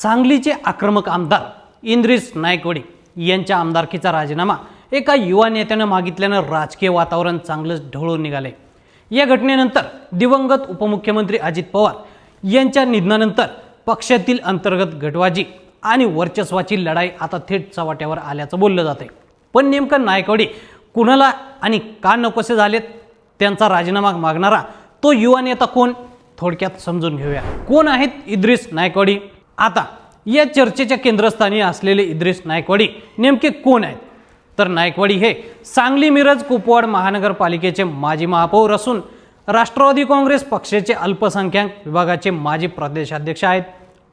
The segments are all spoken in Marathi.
सांगलीचे आक्रमक आमदार इंद्रिस नायकवडी यांच्या आमदारकीचा राजीनामा एका युवा नेत्यानं मागितल्यानं राजकीय वातावरण चांगलंच ढवळून निघाले। या घटनेनंतर दिवंगत उपमुख्यमंत्री अजित पवार यांच्या निधनानंतर पक्षातील अंतर्गत गटबाजी आणि वर्चस्वाची लढाई आता थेट चव्हाट्यावर आल्याचं बोललं जाते। पण नेमकं नायकवडी कुणाला आणि का नकोसे झालेत? त्यांचा राजीनामा मागणारा तो युवा नेता कोण? थोडक्यात समजून घेऊया। कोण आहेत इद्रिस नायकवडी? आता या चर्चेच्या केंद्रस्थानी असलेले इद्रिस नायकवडी नेमके कोण आहेत? तर नायकवडी हे सांगली मिरज कुपवाड महानगरपालिकेचे माजी महापौर असून राष्ट्रवादी काँग्रेस पक्षाचे अल्पसंख्याक विभागाचे माजी प्रदेशाध्यक्ष आहेत।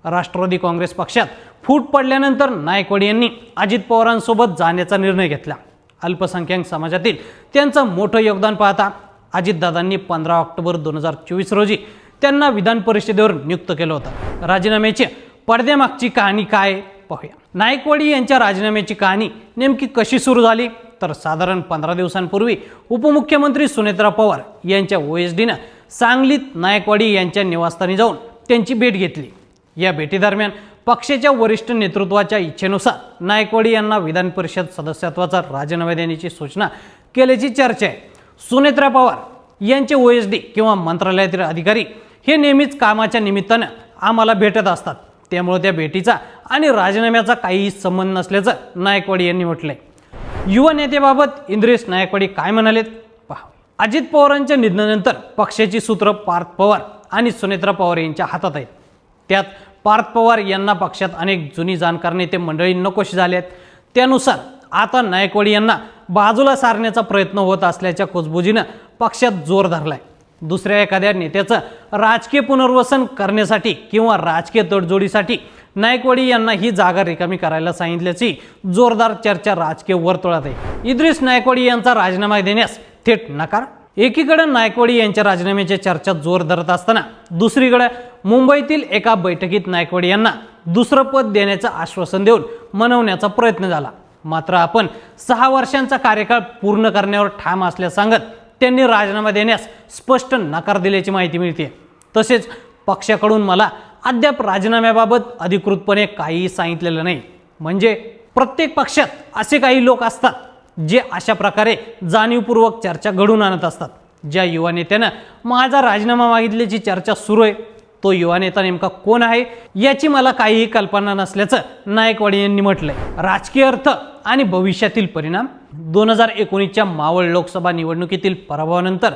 राष्ट्रवादी काँग्रेस पक्षात फूट पडल्यानंतर नायकवडी यांनी अजित पवारांसोबत जाण्याचा निर्णय घेतला। अल्पसंख्याक समाजातील त्यांचं मोठं योगदान पाहता अजितदादांनी 15 ऑक्टोबर 2024 रोजी त्यांना विधान परिषदेवर नियुक्त केलं होतं। राजीनाम्याची पडद्यामागची कहाणी काय पाहूया। नायकवडी यांच्या राजीनाम्याची कहाणी नेमकी कशी सुरू झाली? तर साधारण 15 दिवसांपूर्वी उपमुख्यमंत्री सुनेत्रा पवार यांच्या ओएसडीनं सांगलीत नायकवडी यांच्या निवासस्थानी जाऊन त्यांची भेट घेतली। या भेटीदरम्यान पक्षाच्या वरिष्ठ नेतृत्वाच्या इच्छेनुसार नायकवडी यांना विधान परिषद सदस्यत्वाचा राजीनामा देण्याची सूचना केल्याची चर्चा आहे। सुनेत्रा पवार यांचे ओएसडी किंवा मंत्रालयातील अधिकारी हे नेहमीच कामाच्या निमित्तानं आम्हाला भेटत असतात, त्यामुळे त्या भेटीचा आणि राजीनाम्याचा काहीही संबंध नसल्याचं नायकवडी यांनी म्हटलंय। युवा नेत्याबाबत इंद्रिस नायकवडी काय म्हणालेत पहा। अजित पवारांच्या निधनानंतर पक्षाची सूत्र पार्थ पवार आणि सुनेत्रा पवार यांच्या हातात आहेत। त्यात पार्थ पवार यांना पक्षात अनेक जुनी जाणकार नेते मंडळी नकोशी झाले आहेत। त्यानुसार आता नायकवडी यांना बाजूला सारण्याचा प्रयत्न होत असल्याच्या कुजबुजीनं पक्षात जोर धरलाय। दुसऱ्या एखाद्या नेत्याचं राजकीय पुनर्वसन करण्यासाठी किंवा राजकीय तडजोडीसाठी नायकवडी यांना ही जागा रिकामी करायला सांगितल्याची जोरदार चर्चा राजकीय वर्तुळात आहे। इद्रिस नायकवडी यांचा राजीनामा देण्यास थेट नकार। एकीकडे नायकवडी यांच्या राजीनाम्याच्या चर्चा जोर धरत असताना दुसरीकडे मुंबईतील एका बैठकीत नायकवडी यांना दुसरं पद देण्याचं आश्वासन देऊन मनवण्याचा प्रयत्न झाला। मात्र आपण 6 वर्षांचा कार्यकाळ पूर्ण करण्यावर ठाम असल्याचं सांगत त्यांनी राजीनामा देण्यास स्पष्ट नकार दिल्याची माहिती मिळते। तसेच पक्षाकडून मला अद्याप राजीनाम्याबाबत अधिकृतपणे काहीही सांगितलेलं नाही। म्हणजे प्रत्येक पक्षात असे काही लोक असतात जे अशा प्रकारे जाणीवपूर्वक चर्चा घडवून आणत असतात। ज्या युवा नेत्यानं माझा राजीनामा मागितल्याची चर्चा सुरू आहे तो युवा नेता नेमका कोण आहे याची मला काहीही कल्पना नसल्याचं नायकवडी यांनी म्हटलंय। राजकीय अर्थ आणि भविष्यातील परिणाम 2019च्या मावळ लोकसभा निवडणुकीतील पराभवानंतर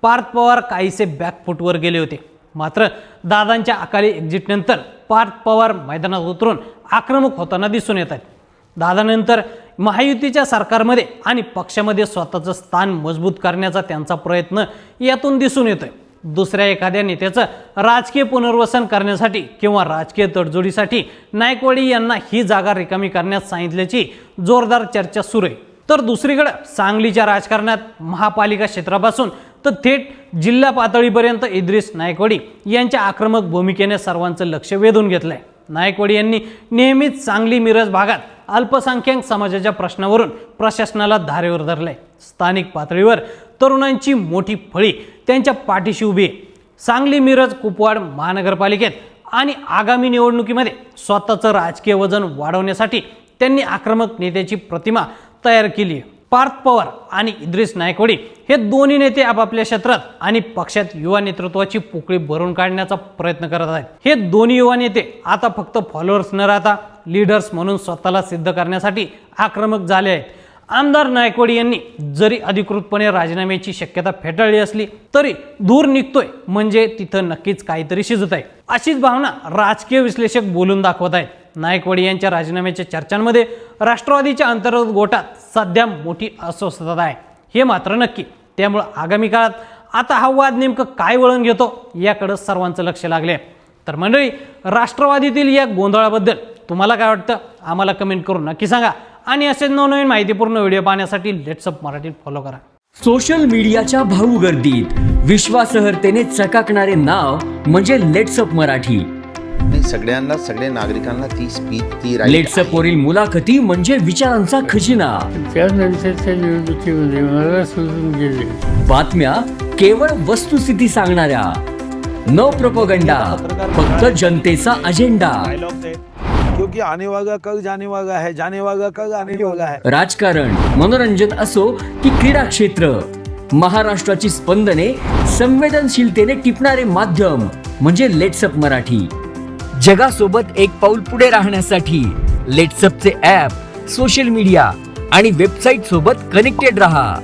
पार्थ पवार काहीसे बॅकफुटवर गेले होते। मात्र दादांच्या अकाली एक्झिटनंतर पार्थ पवार मैदानात उतरून आक्रमक होताना दिसून येत आहेत। दादानंतर महायुतीच्या सरकारमध्ये आणि पक्षामध्ये स्वतःचं स्थान मजबूत करण्याचा त्यांचा प्रयत्न यातून दिसून येतोय। दुसऱ्या एखाद्या नेत्याचं राजकीय पुनर्वसन करण्यासाठी किंवा राजकीय तडजोडीसाठी नायकवडी यांना ही जागा रिकामी करण्यास सांगितल्याची जोरदार चर्चा सुरू आहे। तर दुसरीकडे सांगलीच्या राजकारणात महापालिका क्षेत्रापासून तर थेट जिल्हा पातळीपर्यंत इद्रिस नायकवडी यांच्या आक्रमक भूमिकेने सर्वांचं लक्ष वेधून घेतलंय। नायकवडी यांनी नेहमीच सांगली मिरज भागात अल्पसंख्याक समाजाच्या प्रश्नावरून प्रशासनाला धारेवर धरलंय। स्थानिक पातळीवर तरुणांची मोठी फळी त्यांच्या पाठीशी उभी आहे। सांगली मिरज कुपवाड महानगरपालिकेत आणि आगामी निवडणुकीमध्ये स्वतःचं राजकीय वजन वाढवण्यासाठी त्यांनी आक्रमक नेत्याची प्रतिमा तयार केली आहे। पार्थ पवार आणि इद्रिस नायकवडी हे दोन्ही नेते आपापल्या क्षेत्रात आणि पक्षात युवा नेतृत्वाची पोकळी भरून काढण्याचा प्रयत्न करत आहेत। हे दोन्ही युवा नेते आता फक्त फॉलोअर्स न राहता लीडर्स म्हणून स्वतःला सिद्ध करण्यासाठी आक्रमक झाले आहेत। आमदार नायकवडी यांनी जरी अधिकृतपणे राजीनाम्याची शक्यता फेटाळली असली तरी दूर निघतोय म्हणजे तिथं नक्कीच काहीतरी शिजत आहे अशीच भावना राजकीय विश्लेषक बोलून दाखवत आहेत। नायकवडी यांच्या राजीनाम्याच्या चर्चांमध्ये राष्ट्रवादीच्या अंतर्गत गोटात सध्या मोठी अस्वस्थता आहे हे मात्र नक्की। त्यामुळे आगामी काळात आता हा वाद नेमकं काय वळण घेतो याकडे सर्वांचं लक्ष लागले। तर मंडळी, राष्ट्रवादीतील या गोंधळाबद्दल तुम्हाला काय वाटतं आम्हाला कमेंट करून नक्की सांगा आणि असेच नवनवीन माहितीपूर्ण व्हिडिओ पाहण्यासाठी लेट्स अप मराठीत फॉलो करा। सोशल मीडियाच्या भाऊ गर्दीत विश्वासार्हतेने चकाकणारे नाव म्हणजे लेट्स अप मराठी। सगळ्यांना सगळ्या नागरिकांना ती स्पीच ती लेट्स अप वरील मुलाखती म्हणजे विचारांचा खजिना। त्यानंतरच्या निवडणुकीमध्ये मला सोडून गेले। बातम्या केवळ वस्तुस्थिती सांगणाऱ्या, न प्रोपोगंडा, फक्त जनतेचा अजेंडा. डायलॉग्स आहेत, क्योंकि आने वाला कल जाने वाला है, जाने वाला कल आने वाला है. राजकारण, मनोरंजन असो की क्रीडा क्षेत्र, महाराष्ट्राची स्पंदने संवेदनशीलतेने टिपणारे माध्यम म्हणजे लेट्सअप मराठी. जगासोबत एक पाऊल पुढे राहण्यासाठी लेट्सअपचे ॲप, सोशल मीडिया आणि वेबसाईट सोबत कनेक्टेड रहा.